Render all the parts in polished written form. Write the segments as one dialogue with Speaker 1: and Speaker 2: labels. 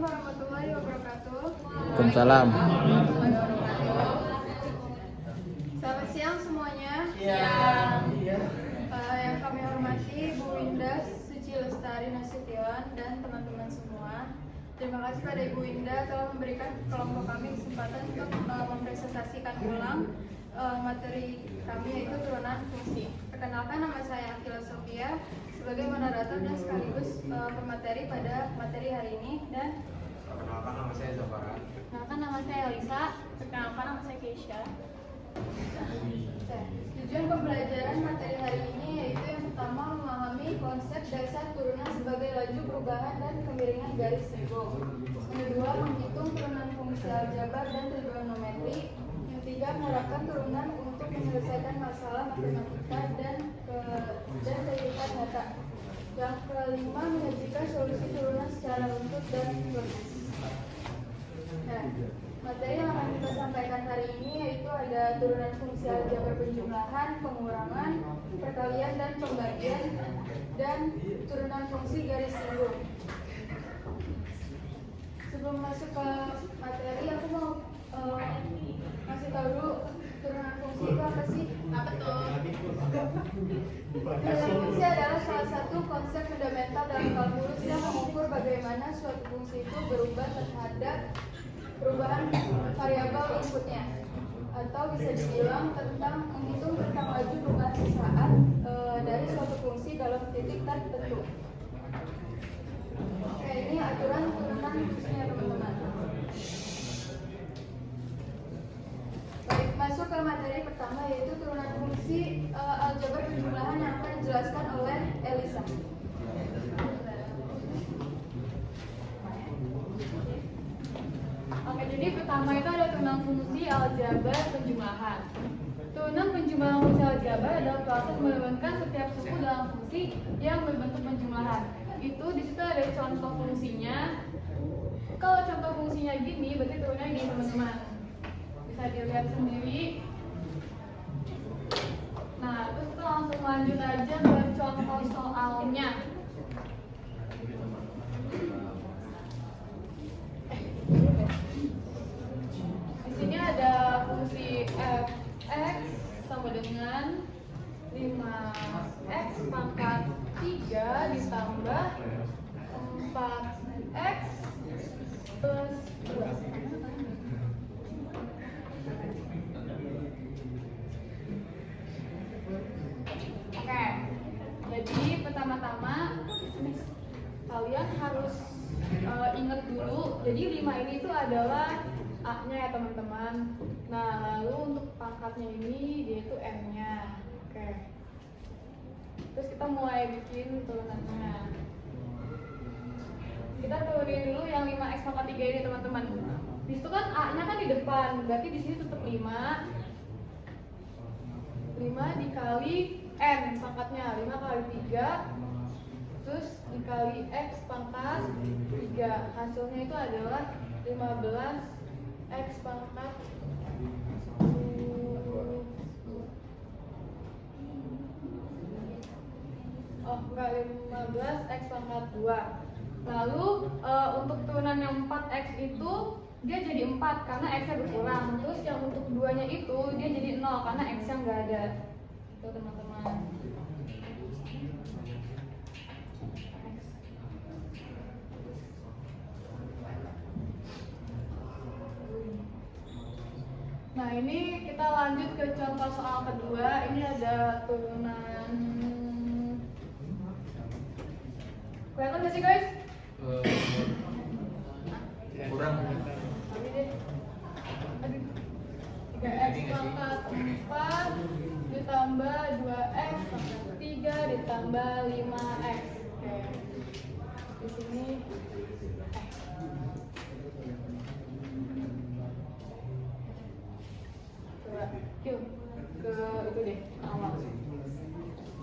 Speaker 1: warahmatullahi wabarakatuh.
Speaker 2: Waalaikumsalam.
Speaker 1: Selamat siang semuanya.
Speaker 3: Siang.
Speaker 1: Yang kami hormati Bu Winda Suci Lestari Nasution dan teman-teman semua. Terima kasih pada Ibu Winda telah memberikan kelompok kami kesempatan untuk mempresentasikan ulang materi kami, yaitu turunan fungsi. Perkenalkan, nama saya Akila Sofia sebagai moderator dan sekaligus pemateri pada materi hari ini. Dan
Speaker 3: Perkenalkan, nama saya Zafara.
Speaker 1: perkenalkan, nama saya Elisa. Perkenalkan, nama saya Keisha. Tujuan pembelajaran materi hari ini yaitu yang pertama, memahami konsep dasar turunan sebagai laju perubahan dan kemiringan garis sego. Yang kedua, menghitung turunan fungsi aljabar dan trigonometri. Yang ketiga, menerapkan turunan untuk menyelesaikan masalah matematika dan kehidupan nyata. Yang kelima, menyajikan solusi turunan secara runtut dan logis. Nah, materi yang akan kita sampaikan hari ini yaitu ada turunan fungsi aljabar penjumlahan, pengurangan, perkalian dan pembagian, dan turunan fungsi garis singgung. Sebelum masuk ke materi, aku mau kasih tahu dulu turunan fungsi itu apa sih? Apa tuh? Turunan fungsi adalah salah satu konsep fundamental dalam kalkulus yang mengukur bagaimana suatu fungsi itu berubah terhadap perubahan variabel inputnya, atau bisa dibilang menghitung tentang laju perubahan saat dari suatu fungsi dalam titik tertentu. Oke, ini aturan turunan fungsinya teman-teman. Baik, masuk ke materi pertama yaitu turunan fungsi aljabar penjumlahan yang akan dijelaskan oleh Elisa. Oke, jadi pertama itu ada turunan fungsi aljabar penjumlahan. Turunan penjumlahan fungsi aljabar adalah proses menurunkan setiap suku dalam fungsi yang berbentuk penjumlahan. Itu di situ ada contoh fungsinya. Kalau contoh fungsinya gini, berarti turunnya gini teman-teman. Bisa dilihat sendiri. Nah, terus kita langsung lanjut aja ke contoh soalnya. Di sini ada fungsi f(x) sama dengan 5x pangkat 3 ditambah 4x plus 2. Oke, jadi pertama-tama kalian harus ingat dulu, jadi 5 ini itu adalah A-nya ya teman-teman. Nah, lalu untuk pangkatnya ini dia itu M-nya. Oke. Terus kita mulai bikin turunannya. Kita turunin dulu yang 5x pangkat 3 ini teman-teman. Di situ kan A-nya kan di depan, berarti di sini tetap 5. 5 dikali N pangkatnya, 5 kali 3. Terus dikali X pangkat 3. Hasilnya itu adalah 15 X pangkat 15 X pangkat 2. Lalu untuk turunan yang 4X itu dia jadi 4 karena X nya berkurang. Terus yang untuk 2 nya itu dia jadi 0 karena X nya nggak ada. Itu teman-teman. Nah, ini kita lanjut ke contoh soal kedua. Ini ada turunan. Kelihatan nggak sih guys?
Speaker 3: Kurang.
Speaker 1: 3x pangkat 4 ditambah 2x pangkat 3 ditambah 5x. Oke. Di sini ke itu deh awal.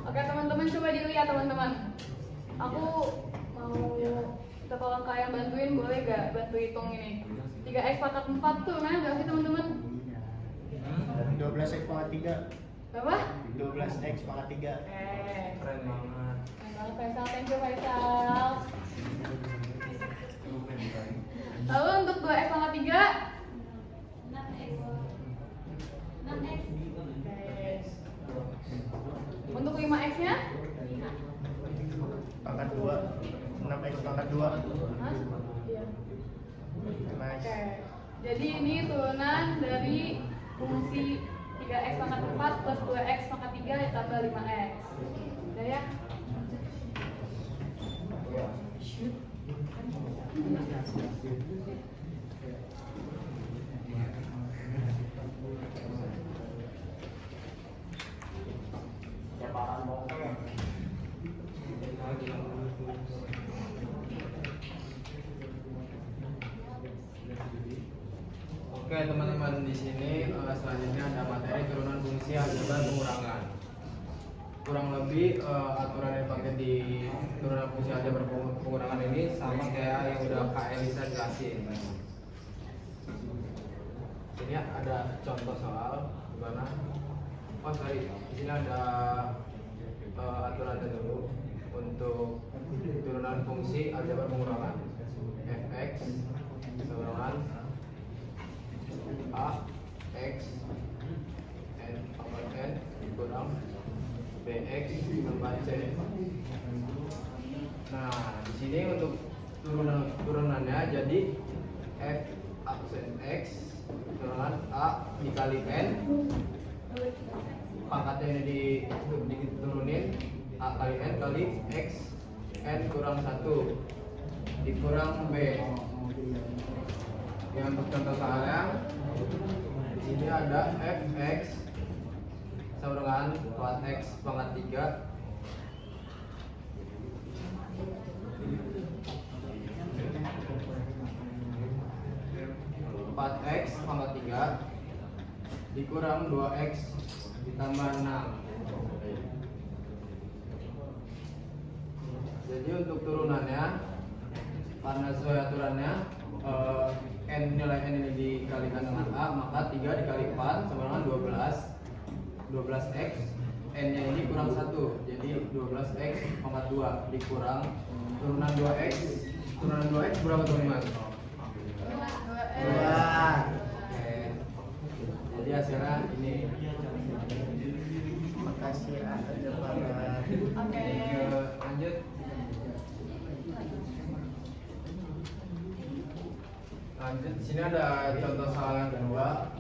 Speaker 1: Oke teman-teman, coba dilihat teman-teman. Aku mau minta tolong kalian bantuin, boleh gak bantu hitung ini? 3x pangkat 4 tuh mana berapa sih teman-teman?
Speaker 4: 12x pangkat 3.
Speaker 1: Berapa?
Speaker 4: 12x pangkat 3.
Speaker 3: Keren banget.
Speaker 1: Keren banget Faisal, thank you Faisal.
Speaker 4: Coba.
Speaker 1: Hah? Iya.
Speaker 4: Nice.
Speaker 1: Oke. Jadi ini turunan dari fungsi 3x pangkat 4 plus 2x pangkat 3 ditambah 5x. Udah ya? Shoot.
Speaker 3: Oke teman-teman, di sini selanjutnya ada materi turunan fungsi aljabar pengurangan. Kurang lebih aturan yang dipakai di turunan fungsi aljabar pengurangan ini sama kayak yang udah Kak Elisa jelasin. Ini ada contoh soal gimana? Oh sorry, di sini ada aturannya dulu untuk turunan fungsi aljabar pengurangan. Fx sama A X N pangkat N kurang Bx tambah C. Nah, di sini untuk turunannya jadi F aksen X turunan A dikali N, pangkatnya ini diturunin A kali N kali X N kurang 1 dikurang B. Yang untuk contoh soalnya di sini ada fx sama dengan 4x pangkat 3 4x pangkat 3 dikurang 2x ditambah 6. Jadi untuk turunannya karena sesuai aturannya nilai n ini dikalikan dengan a, maka 3 dikali 4 sama dengan 12x, n nya ini kurang 1, jadi 12x pangkat 2 dikurang turunan 2x berapa teman-teman?
Speaker 1: 2x.
Speaker 3: Oke. Jadi hasilnya ini.
Speaker 4: Makasih aljabar.
Speaker 1: Oke.
Speaker 3: Lanjut. Lanjut, di sini ada contoh soal yang kedua.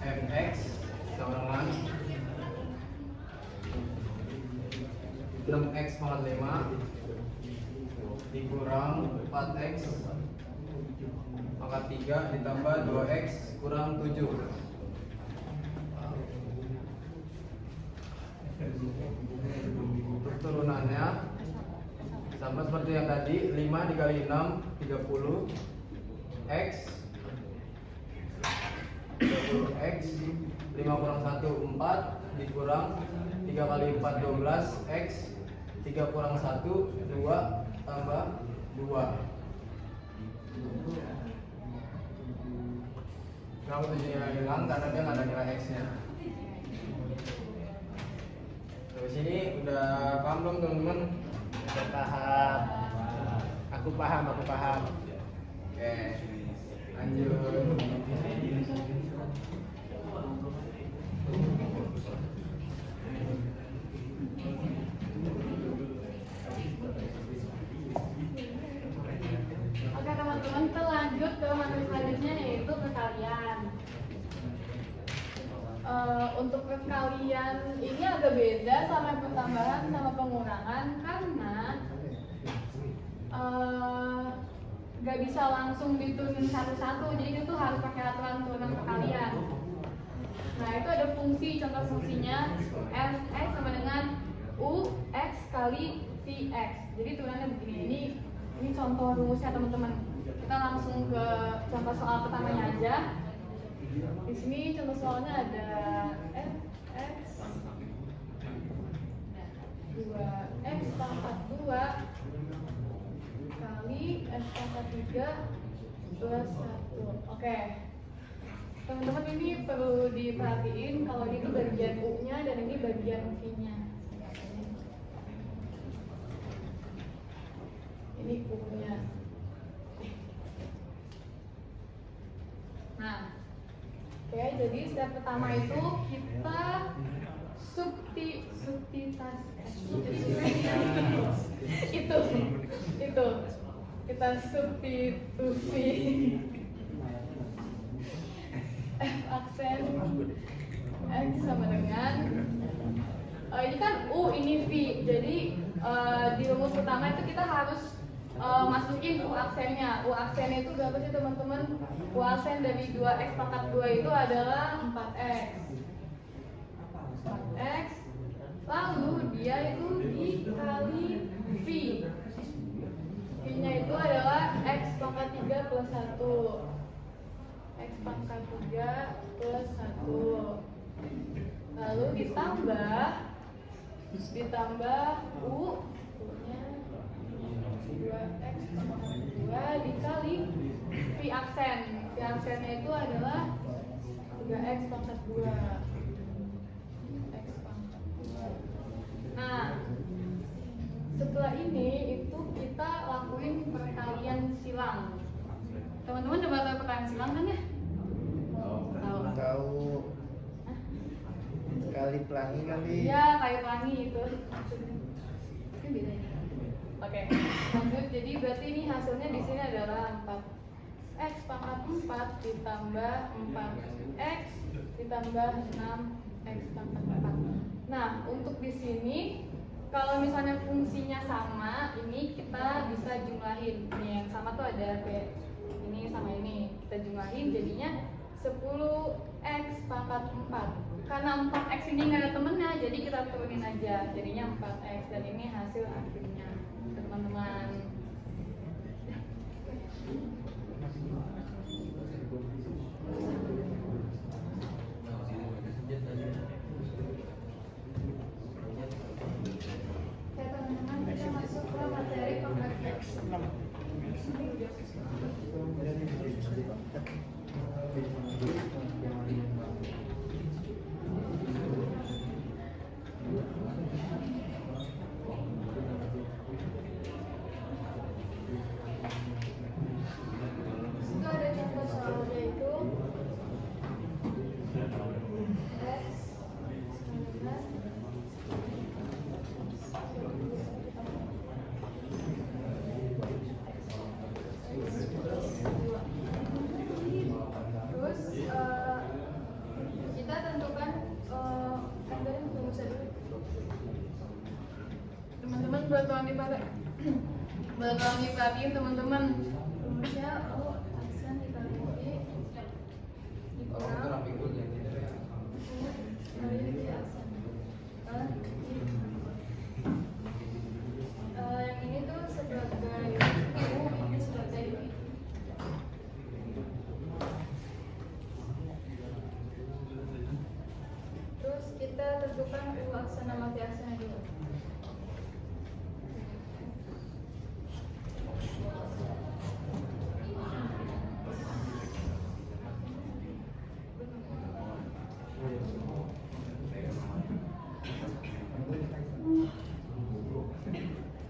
Speaker 3: Fx sama dengan 6x pangkat 5 dikurang 4x pangkat 3 ditambah 2x kurang 7. Untuk turunannya sama seperti yang tadi, 5 dikali 6 30 X 30x 5 kurang 1 4 dikurang 3 kali 4 12 X 3 kurang 1 2 tambah 2. Kenapa 7-nya hilang? Karena dia nggak ada nilai X nya. Terus ini udah paham belum teman-teman?
Speaker 4: Udah paham. Aku paham.
Speaker 3: Oke, lanjut.
Speaker 1: Oke teman-teman, kita lanjut ke materi selanjutnya yaitu perkalian. Untuk perkalian ini agak beda sama pertambahan sama pengurangan karena gak bisa langsung diturunin satu-satu, jadi itu harus pakai aturan turunan perkalian. Nah itu ada fungsi, contoh fungsinya fx sama dengan ux kali vx. Jadi turunannya begini. Ini contoh rumusnya teman-teman. Kita langsung ke contoh soal pertamanya aja. Di sini contoh soalnya ada fx 2x pangkat 2 kali x pangkat 3 plus 1. Oke. Teman-teman ini perlu diperhatiin kalau ini bagian u-nya dan ini bagian v-nya. Ini u-nya. Nah, oke, jadi step pertama itu kita substitas itu kita substitusi F aksen X sama dengan ini kan U ini V, jadi di rumus pertama itu kita harus masukin U aksennya. U aksennya itu berapa sih teman-teman? U aksen dari 2x pangkat 2 itu adalah 4x. 4x, lalu dia itu dikali V. V-nya itu adalah x pangkat 3 plus 1. X pangkat 3 plus 1. Lalu ditambah U nya 2x pangkat 2 dikali V aksen. V aksennya itu adalah 3x pangkat 2. X pangkat 2. Nah, setelah ini itu kita lakuin perkalian silang. Teman-teman udah tahu perkalian silang kan ya?
Speaker 4: Tahu. Kali pelangi kali.
Speaker 1: Iya, kali pelangi itu. Ini bedanya. Oke, lanjut. Jadi berarti ini hasilnya di sini adalah 4x pangkat 4 ditambah 4x ditambah 6x pangkat 4. Nah, untuk di sini kalau misalnya fungsinya sama, ini kita bisa jumlahin. Nih yang sama tuh ada kayak ini sama ini. Kita jumlahin jadinya 10x pangkat 4. Karena 4x ini nggak ada temennya, jadi kita turunin aja. Jadinya 4x dan ini hasil akhirnya, teman-teman. Oke teman-teman, kita masuk ke materi pengkajian. Itu ada contoh soalnya itu X terus kita tentukan tadi rumusnya dulu. Teman-teman buat tolong diperhatiin teman-teman. Rumusnya aksen dikali dikurang kali aksen. Yang ini tuh sebagai U, ini sebagai V. Terus kita tentukan U aksen sama V aksennya dulu.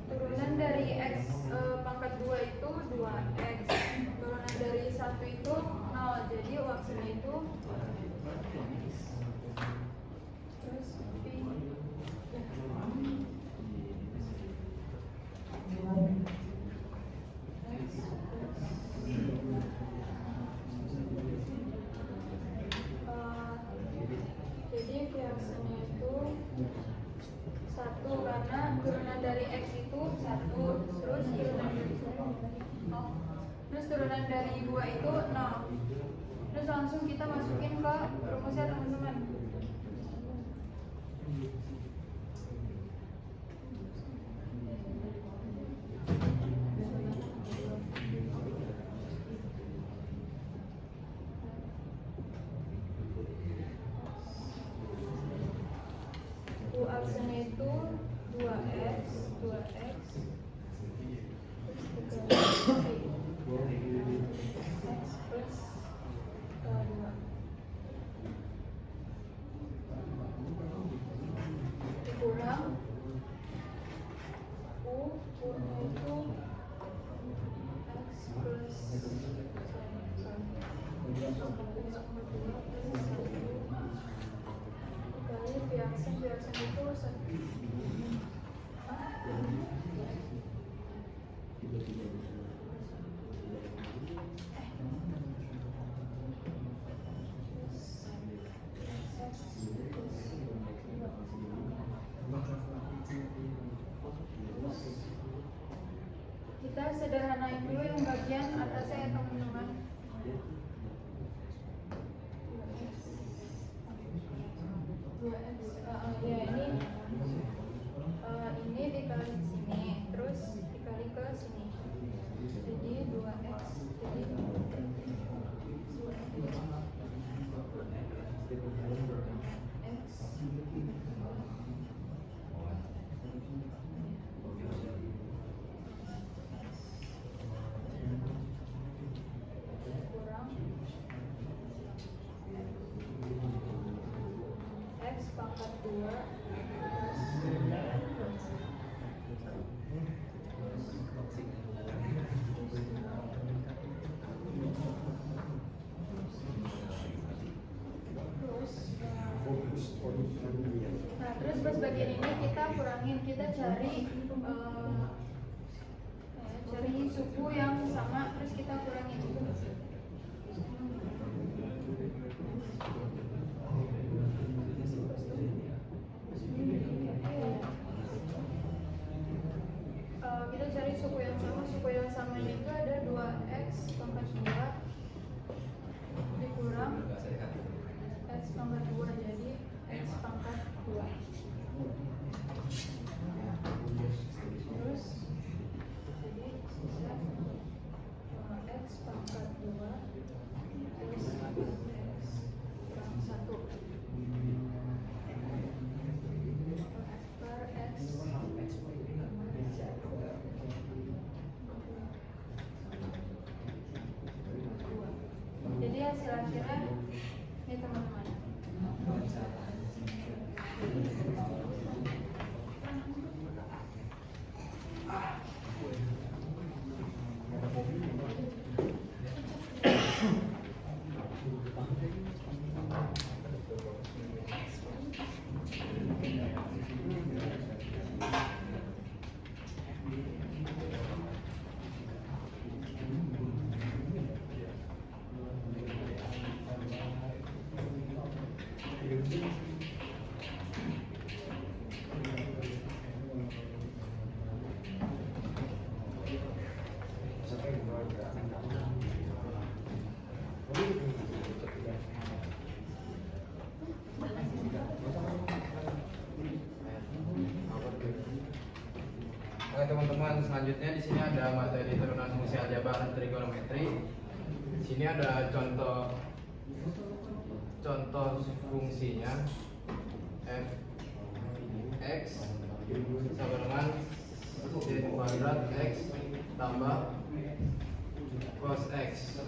Speaker 1: Turunan dari x pangkat 2 itu 2x. Turunan dari 1 itu 0. Jadi U aksennya itu terus V. Jadi V aksennya itu 1 karena turunan dari x itu 1, terus turunan dari 2 itu 0. Terus langsung kita masukin ke rumusnya teman-teman. U aksennya itu 2x terus x plus 2 dikurang U-nya itu x plus dikali V aksen penjelasan itu kita sederhanain dulu yang bagian atasnya ya teman-teman. Ya ini dikali sini, terus dikali ke sini, jadi 2x, jadi kurang x pangkat 2 terus pas bagian ini kita kurangin, kita cari suku yang sama, terus kita kurangin. Kita cari suku yang sama. Suku yang samanya itu ada 2x pangkat 2 dikurang x pangkat 2, jadi x pangkat 2. Terus jadi sisa x pangkat 2 terus x kurang 1 per x. Jadi hasil akhirnya ini teman-teman.
Speaker 3: Oke teman-teman, selanjutnya di sini ada materi turunan fungsi aljabar dan trigonometri. Di sini ada contoh fungsinya f(x) sama dengan sin kuadrat x tambah cos x.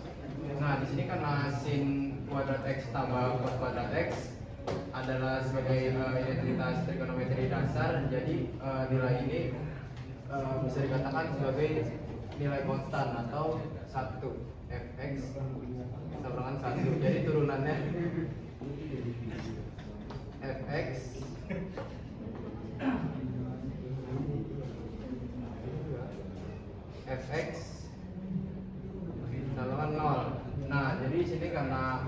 Speaker 3: Nah, di sini karena sin kuadrat x tambah cos kuadrat x adalah sebagai identitas trigonometri dasar, jadi nilai ini bisa dikatakan sebagai nilai konstan atau 1. Fx sama dengan 1. Jadi turunannya fx sama dengan 0. Nah, jadi di sini karena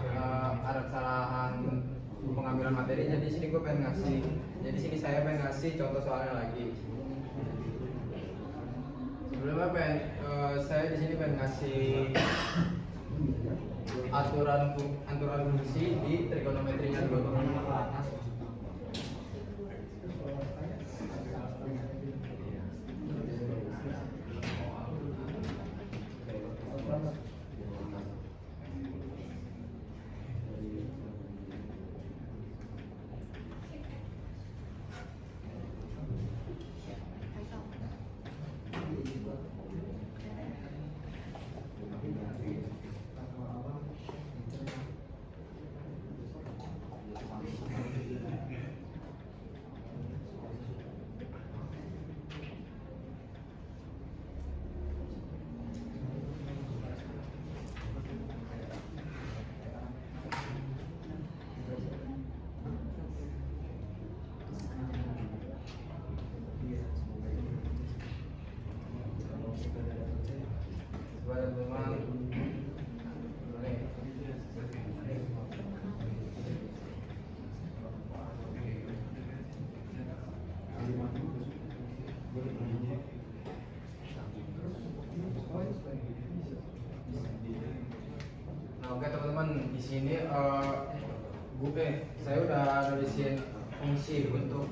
Speaker 3: ada kesalahan pengambilan materi, jadi di sini gue pengen ngasih, jadi sini saya pengen ngasih contoh soalnya lagi. Sebelumnya saya di sini pengen ngasih aturan fungsi di trigonometrinya dulu. coba teman-teman. Nih. Nah, oke teman-teman, di sini saya udah nulisin fungsi untuk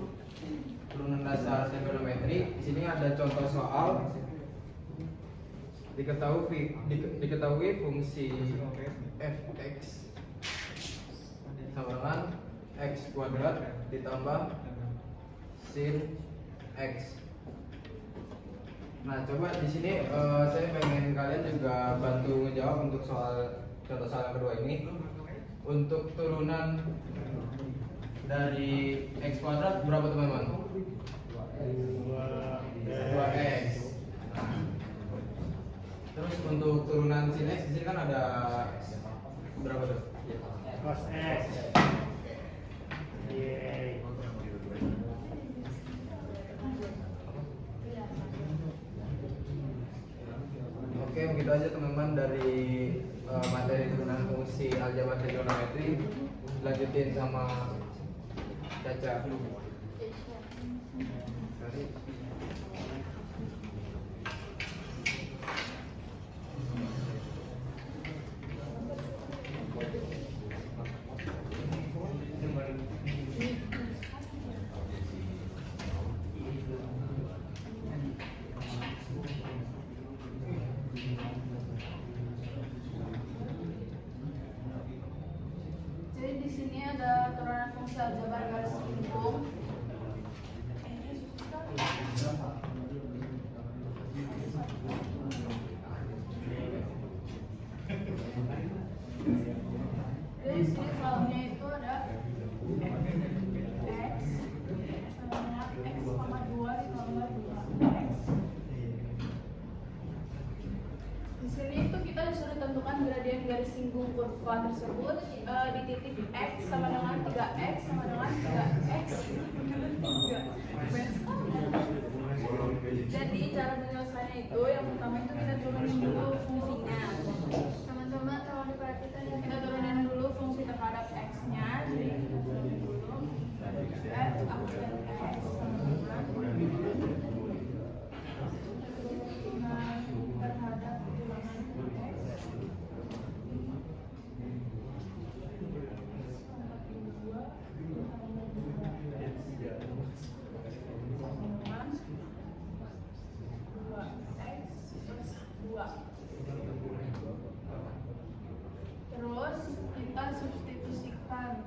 Speaker 3: turunan dasar trigonometri. Di sini ada contoh soal. Diketahui fungsi fx sama dengan x kuadrat ditambah sin x. Nah, coba di sini saya pengen kalian juga bantu ngejawab untuk contoh soal yang kedua ini. Untuk turunan dari x kuadrat berapa teman-teman? 2x. Terus untuk turunan sin x di sini kan ada berapa tuh?
Speaker 4: Cos X. Yeay.
Speaker 3: Oke, begitu aja teman-teman dari materi turunan fungsi aljabar trigonometri. Lanjutin sama Caca.
Speaker 1: Jadi di sini ada turunan fungsi aljabar garis lingkung. Jadi di sini selalunya itu ada x sama dengan x, 2 ditambah 2x. Di sini itu kita disuruh tentukan gradien garis lingkung kurva tersebut di titik x sama dengan 3x sama dengan 3x. Jadi cara menyelesaikannya itu yang pertama itu kita turunin dulu fungsinya. Teman-teman tolong diperhatikan ya. Kita turunin dulu fungsi terhadap x-nya. Jadi kita turunin dulu f aksen x sama dengan turunan terhadap turunan x. Terus kita substitusikan.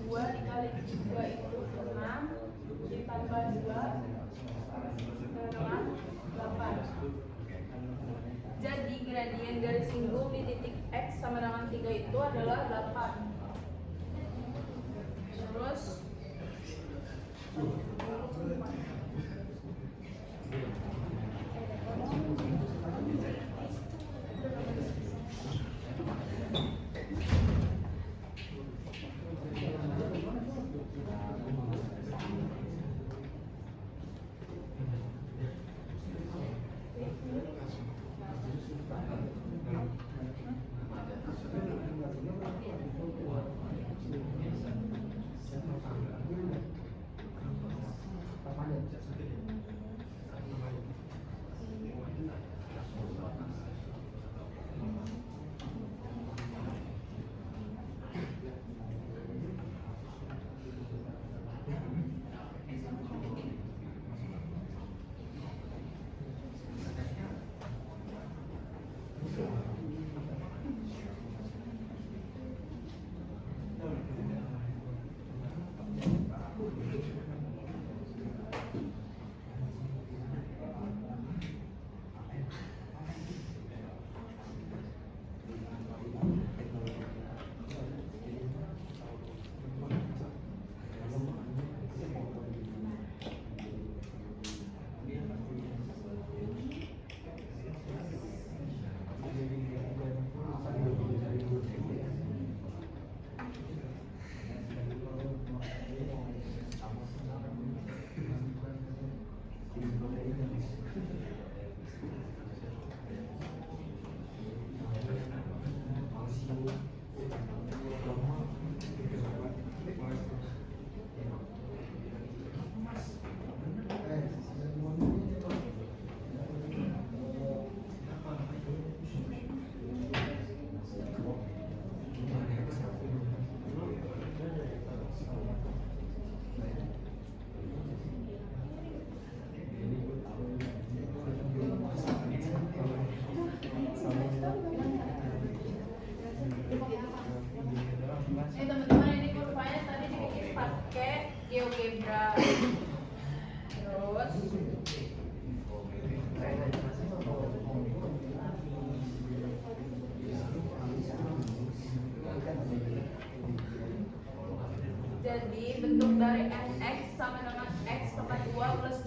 Speaker 1: Dua dikali 3 itu 6 ditambah 2 dengan 8. Jadi gradien garis lingkung di titik x sama dengan 3 itu adalah 8. Terus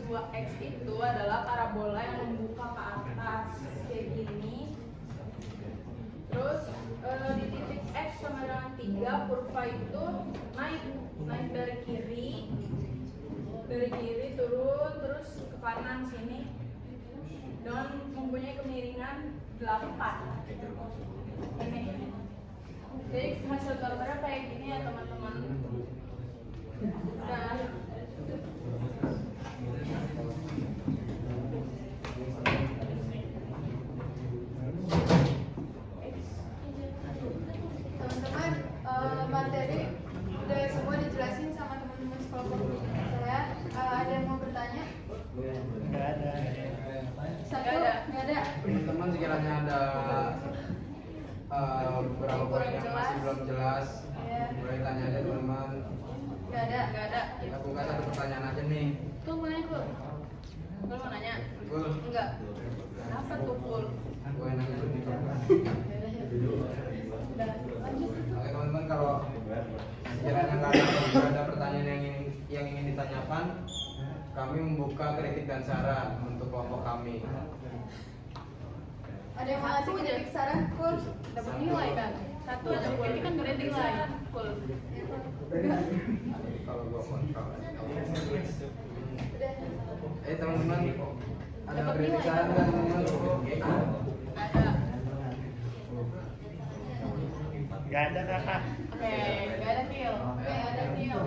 Speaker 1: 2x itu adalah parabola yang membuka ke atas kayak gini. Terus di titik x sama dengan 3 kurva itu naik dari kiri turun terus ke kanan sini dan mempunyai kemiringan 8 ini. Jadi hasil gambarnya kayak gini ya teman-teman. Nah, teman-teman, materi udah semua dijelasin sama teman-teman sekelompok saya. Ada yang mau bertanya?
Speaker 4: Nggak ada.
Speaker 1: Satu? Nggak ada.
Speaker 3: Teman-teman sekiranya ada beberapa poin yang masih belum jelas,
Speaker 1: Ya.
Speaker 3: boleh tanya aja teman-teman.
Speaker 1: Nggak ada.
Speaker 3: Kita buka satu pertanyaan aja nih.
Speaker 1: Tuh mau nanya Kul? Kul mau nanya?
Speaker 3: Gul,
Speaker 1: Enggak. Kenapa tuh Kul?
Speaker 3: gue nanya dulu nih.
Speaker 1: Udah, lanjut.
Speaker 3: Oke teman-teman, kalau sekiranya nggak ada pertanyaan yang ingin ditanyakan, kami membuka kritik dan saran untuk kelompok kami.
Speaker 1: Ada yang mau ngasih kritik saran? Kul? Dapat nilai kan? Satu aja Kul. Ini kan kritik saran. Kul.
Speaker 3: Kalau gue kontrol.
Speaker 1: Udah.
Speaker 3: Teman-teman, ada
Speaker 1: Dapat
Speaker 3: kritik
Speaker 1: nilai.
Speaker 3: saran nggak teman-teman?
Speaker 1: Ada.
Speaker 4: Nggak ada kakak.
Speaker 1: Oke, nggak ada Kil. Oke, ada Kil.